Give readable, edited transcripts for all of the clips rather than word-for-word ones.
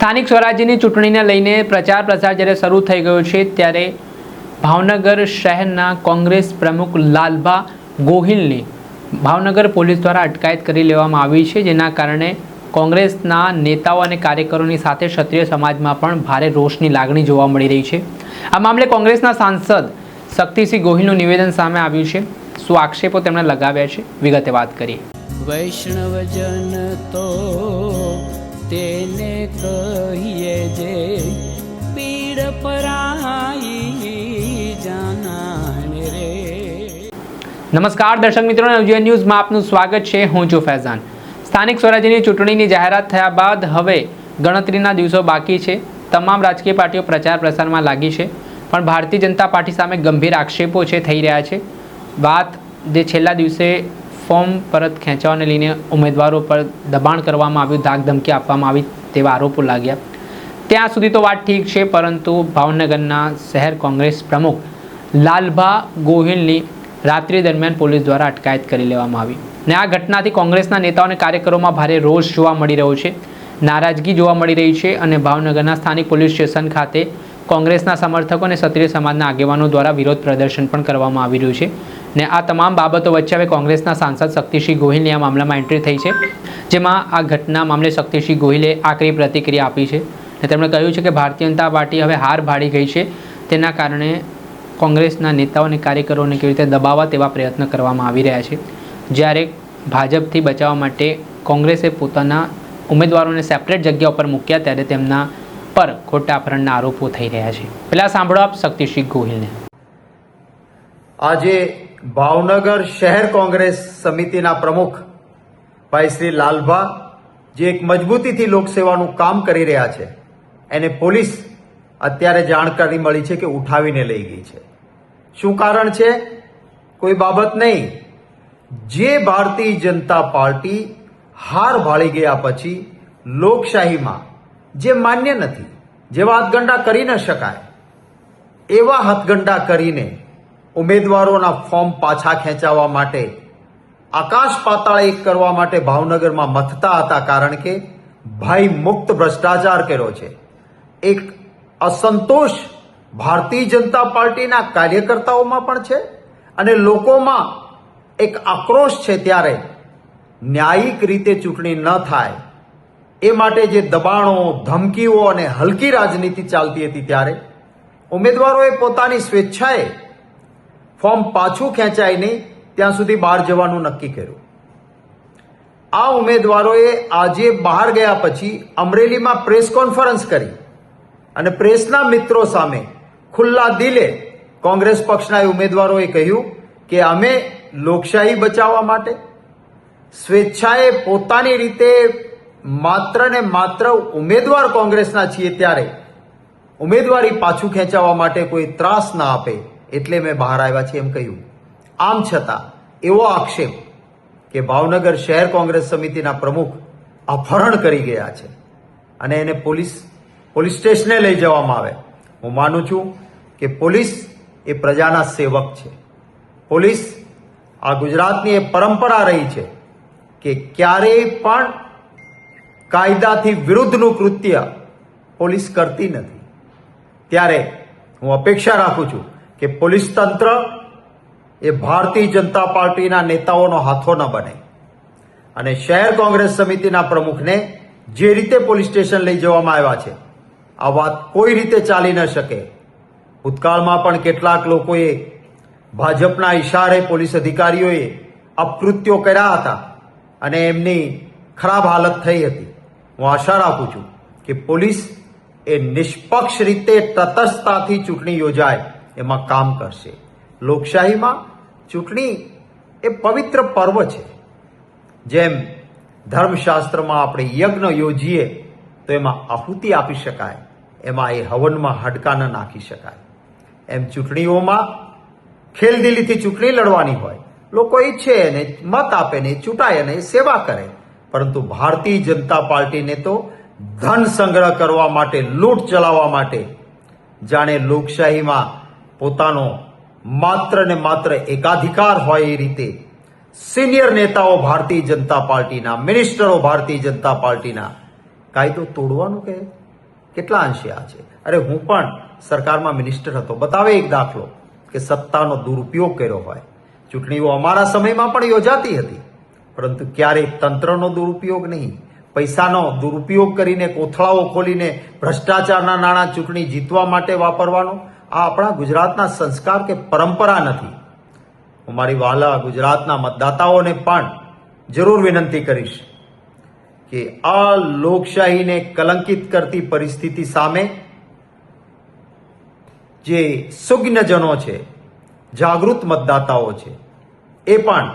સ્થાનિક સ્વરાજ્યની ચૂંટણીને લઈને પ્રચાર જ્યારે શરૂ થઈ ગયો છે ત્યારે ભાવનગર શહેરના કોંગ્રેસ પ્રમુખ લાલભા ગોહિલની ભાવનગર પોલીસ દ્વારા અટકાયત કરી લેવામાં આવી છે, જેના કારણે કોંગ્રેસના નેતાઓ અને કાર્યકરોની સાથે ક્ષત્રિય સમાજમાં પણ ભારે રોષની લાગણી જોવા મળી રહી છે। આ મામલે કોંગ્રેસના સાંસદ શક્તિસિંહ ગોહિલનું નિવેદન સામે આવ્યું છે। શું આક્ષેપો તેમણે લગાવ્યા છે, વિગતે વાત કરીએ। વૈષ્ણવજન તો તેને કહીએ જે પીડ પરાઈ જાનાને રે। નમસ્કાર દર્શક મિત્રો, નવજીવન ન્યૂઝમાં આપનું સ્વાગત છે। હું છું ફૈઝાન। સ્થાનિક સ્વરાજ્યની ચૂંટણીની જાહેરાત થયા બાદ હવે ગણતરીના દિવસો બાકી છે। તમામ રાજકીય પાર્ટીઓ પ્રચાર પ્રસારમાં લાગી છે, પણ ભારતીય જનતા પાર્ટી સામે ગંભીર આક્ષેપો થઈ રહ્યા છે। વાત જે છેલ્લા દિવસે ફોર્મ પરત ખેંચવાને લઈને ઉમેદવારો પર દબાણ કરવામાં આવ્યું, ધાકધમકી આપવામાં આવી તેવા આરોપો લાગ્યા। ત્યાં સુધી તો વાત ઠીક છે, પરંતુ ભાવનગરના શહેર કોંગ્રેસ પ્રમુખ લાલભા ગોહિલની રાત્રિ દરમિયાન પોલીસ દ્વારા અટકાયત કરી લેવામાં આવી ને આ ઘટનાથી કોંગ્રેસના નેતાઓ અને કાર્યકરોમાં ભારે રોષ જોવા મળી રહ્યો છે, નારાજગી જોવા મળી રહી છે અને ભાવનગરના સ્થાનિક પોલીસ સ્ટેશન ખાતે કોંગ્રેસના સમર્થકો અને ક્ષત્રિય સમાજના આગેવાનો દ્વારા વિરોધ પ્રદર્શન પણ કરવામાં આવી રહ્યું છે ને આ તમામ બાબતો વચ્ચે હવે કોંગ્રેસના સાંસદ શક્તિસિંહ ગોહિલની આ મામલામાં એન્ટ્રી થઈ છે, જેમાં આ ઘટના મામલે શક્તિસિંહ ગોહિલે આકરી પ્રતિક્રિયા આપી છે અને તેમણે કહ્યું છે કે ભારતીય જનતા પાર્ટી હવે હાર ભાળી ગઈ છે, તેના કારણે કોંગ્રેસના નેતાઓ અને કાર્યકરોને કેવી રીતે દબાવવા તેવા પ્રયત્ન કરવામાં આવી રહ્યા છે। જ્યારે ભાજપથી બચાવવા માટે કોંગ્રેસે પોતાના ઉમેદવારોને સેપરેટ જગ્યા ઉપર મૂક્યા, ત્યારે તેમના પર ખોટા અપહરણના આરોપો થઈ રહ્યા છે। પહેલાં સાંભળો આપ શક્તિસિંહ ગોહિલને। આજે ભાવનગર શહેર કોંગ્રેસ સમિતિના પ્રમુખ ભાઈ શ્રી લાલભા, જે એક મજબૂતીથી લોકસેવાનું કામ કરી રહ્યા છે, એને પોલીસ અત્યારે જાણકારી મળી છે કે ઉઠાવીને લઈ ગઈ છે। શું કારણ છે? કોઈ બાબત નહીં, જે ભારતીય જનતા પાર્ટી હાર ભાળી ગયા પછી લોકશાહીમાં જે માન્ય નથી, જેવા હાથગંડા કરી ન શકાય એવા હાથગંડા કરીને ઉમેદવારોના ફોર્મ પાછા ખેંચાવવા માટે આકાશ પાતાળ એક કરવા માટે ભાવનગરમાં મથતા હતા, કારણ કે ભાઈ મુક્ત ભ્રષ્ટાચાર કર્યો છે। એક અસંતોષ ભારતીય જનતા પાર્ટીના કાર્યકર્તાઓમાં પણ છે અને લોકોમાં એક આક્રોશ છે। ત્યારે ન્યાયિક રીતે ચૂંટણી ન થાય એ માટે જે દબાણો, ધમકીઓ અને હલકી રાજનીતિ ચાલતી હતી, ત્યારે ઉમેદવારોએ પોતાની સ્વેચ્છાએ ફોર્મ પાછું ખેંચાય નહીં ત્યાં સુધી બહાર જવાનું નક્કી કર્યું। આ ઉમેદવારોએ આજે બહાર ગયા પછી અમરેલીમાં પ્રેસ કોન્ફરન્સ કરી અને પ્રેસના મિત્રો સામે ખુલ્લા દિલે કોંગ્રેસ પક્ષના ઉમેદવારોએ કહ્યું કે અમે લોકશાહી બચાવવા માટે સ્વેચ્છાએ પોતાની રીતે માત્ર ને માત્ર ઉમેદવાર કોંગ્રેસના છીએ, ત્યારે ઉમેદવારી પાછું ખેંચાવવા માટે કોઈ ત્રાસ ના આપે એટલે મેં બહાર આવ્યા છે એમ કહ્યું। આમ છતાં એવો આક્ષેપ કે ભાવનગર શહેર કોંગ્રેસ સમિતિના પ્રમુખ અપહરણ કરી ગયા છે અને એને પોલીસ સ્ટેશને લઈ જવામાં આવે, હું માનું છું કે પોલીસ એ પ્રજાના સેવક છે। પોલીસ આ ગુજરાતની એ પરંપરા રહી છે કે ક્યારેય પણ કાયદાથી વિરુદ્ધનું કૃત્ય પોલીસ કરતી નથી। ત્યારે હું અપેક્ષા રાખું છું કે પોલીસ તંત્ર એ ભારતીય જનતા પાર્ટીના નેતાઓનો હાથો ન બને અને શહેર કોંગ્રેસ સમિતિના પ્રમુખને જે રીતે પોલીસ સ્ટેશન લઈ જવામાં આવ્યા છે, આ વાત કોઈ રીતે ચાલી ન શકે। ભૂતકાળમાં પણ કેટલાક લોકોએ ભાજપના ઇશારે પોલીસ અધિકારીઓએ અપકૃત્યો કર્યા હતા અને એમની ખરાબ હાલત થઈ હતી। હું આશા રાખું છું કે પોલીસ એ નિષ્પક્ષ રીતે તટસ્થતાથી ચૂંટણી યોજાય એમાં કામ કરશે। લોકશાહીમાં ચૂંટણી એ પવિત્ર પર્વ છે। જેમ ધર્મશાસ્ત્રમાં આપણે યજ્ઞ યોજીએ તો એમાં આહુતિ આપી શકાય, એમાં એ હવનમાં હાડકા ન નાખી શકાય, એમ ચૂંટણીઓમાં ખેલદિલીથી ચૂંટણી લડવાની હોય, લોકો ઈચ્છે અને મત આપે ને ચૂંટાય અને સેવા કરે, પરંતુ ભારતીય જનતા પાર્ટીને તો ધન સંગ્રહ કરવા માટે, લૂંટ ચલાવવા માટે, જાણે લોકશાહીમાં પોતાનો માત્ર ને માત્ર એકાધિકાર હોય એ રીતે સિનિયર નેતાઓ ભારતીય જનતા પાર્ટીના, મિનિસ્ટરો ભારતીય જનતા પાર્ટીના કાયદો તોડવાનું કહે કેટલા અંશે આ છે? અરે હું પણ સરકારમાં મિનિસ્ટર હતો, બતાવે એક દાખલો કે સત્તાનો દુરુપયોગ કર્યો હોય. ચૂંટણીઓ અમારા સમયમાં પણ યોજાતી હતી, પરંતુ ક્યારેય તંત્રનો દુરુપયોગ નહીં, પૈસાનો દુરુપયોગ કરીને કોથળાઓ ખોલીને ભ્રષ્ટાચારના નાણાં ચૂંટણી જીતવા માટે વાપરવાનો આ આપણા ગુજરાતના સંસ્કાર કે પરંપરા નથી. હું મારી વહાલા ગુજરાતના મતદાતાઓને પણ જરૂર વિનંતી કરીશ કે આ લોકશાહીને કલંકિત કરતી પરિસ્થિતિ સામે જે સુજ્ઞજનો છે, જાગૃત મતદાતાઓ છે, એ પણ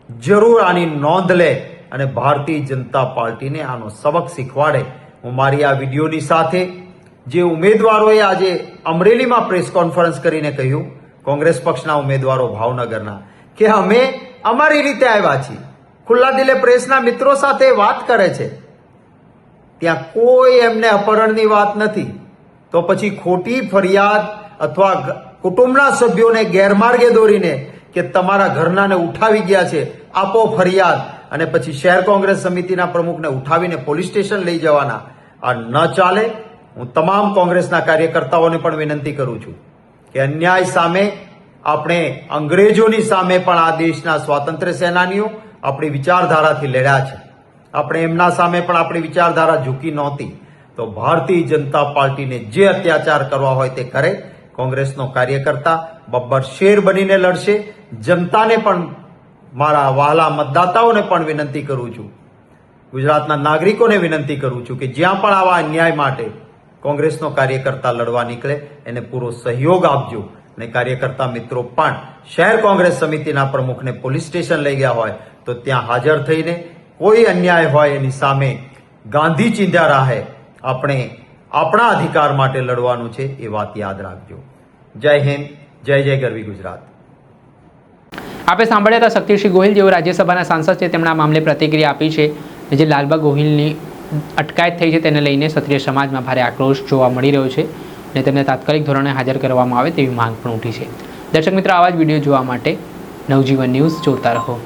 જરૂર આની નોંધ લે અને ભારતીય જનતા પાર્ટીને આનો સબક શીખવાડે. હું મારી આ વિડીયોની સાથે જે ઉમેદવારોએ આજે અમરેલીમાં પ્રેસ કોન્ફરન્સ કરીને કહ્યું, કોંગ્રેસ પક્ષના ઉમેદવારો ભાવનગરના, કે અમે અમારી રીતે આવ્યા છીએ, ખુલ્લા દિલે પ્રેસના મિત્રો સાથે વાત કરે છે, ત્યાં કોઈ એમને અપહરણની વાત નથી. તો પછી ખોટી ફરિયાદ અથવા કુટુંબના સભ્યોને ગેરમાર્ગે દોરીને કે તમારા ઘરનાને ઉઠાવી ગયા છે, આપો ફરિયાદ, અને પછી શહેર કોંગ્રેસ સમિતિના પ્રમુખને ઉઠાવીને પોલીસ સ્ટેશન લઈ જવાના, આ ન ચાલે. હું તમામ કોંગ્રેસના કાર્યકર્તાઓને પણ વિનંતી કરું છું કે અન્યાય સામે આપણે અંગ્રેજોની સામે પણ આ દેશના સ્વાતંત્ર્ય સેનાનીઓ આપણી વિચારધારાથી લડ્યા છે. આપણે એમના સામે પણ આપણી વિચારધારા ઝૂકી નહોતી. તો ભારતીય જનતા પાર્ટીને જે અત્યાચાર કરવા હોય તે કરે. કોંગ્રેસનો કાર્યકર્તા બબ્બર શેર બનીને લડશે. જનતાને પણ, મારા વહાલા મતદાતાઓને પણ વિનંતી કરું છું, ગુજરાતના નાગરિકોને વિનંતી કરું છું કે જ્યાં પણ આવા અન્યાય માટે કોંગ્રેસનો કાર્યકર્તા લડવા નીકળે એને પૂરો સહયોગ આપજો. અને કાર્યકર્તા મિત્રો પણ શહેર કોંગ્રેસ સમિતિના પ્રમુખને પોલીસ સ્ટેશન લઈ ગયા હોય તો ત્યાં હાજર થઈને કોઈ અન્યાય હોય એની સામે ગાંધી ચિંધ્યા રાહે આપણે આપણા અધિકાર માટે લડવાનું છે, એ વાત યાદ રાખજો. જય હિન્દ, જય જય ગરવી ગુજરાત. આપણે સાંભળ્યા હતા શક્તિસિંહ ગોહિલ, જેઓ રાજ્યસભાના સાંસદ છે, તેમણે આ મામલે પ્રતિક્રિયા આપી છે. જે લાલબા ગોહિલની અટકાયત થઈ છે તેને લઈને ક્ષત્રિય સમાજમાં ભારે આક્રોશ જોવા મળી રહ્યો છે અને તેમને તાત્કાલિક ધોરણે હાજર કરવામાં આવે તેવી માંગ પણ ઉઠી છે. દર્શક મિત્રો, આવા જ વિડીયો જોવા માટે નવજીવન ન્યૂઝ જોતા રહો.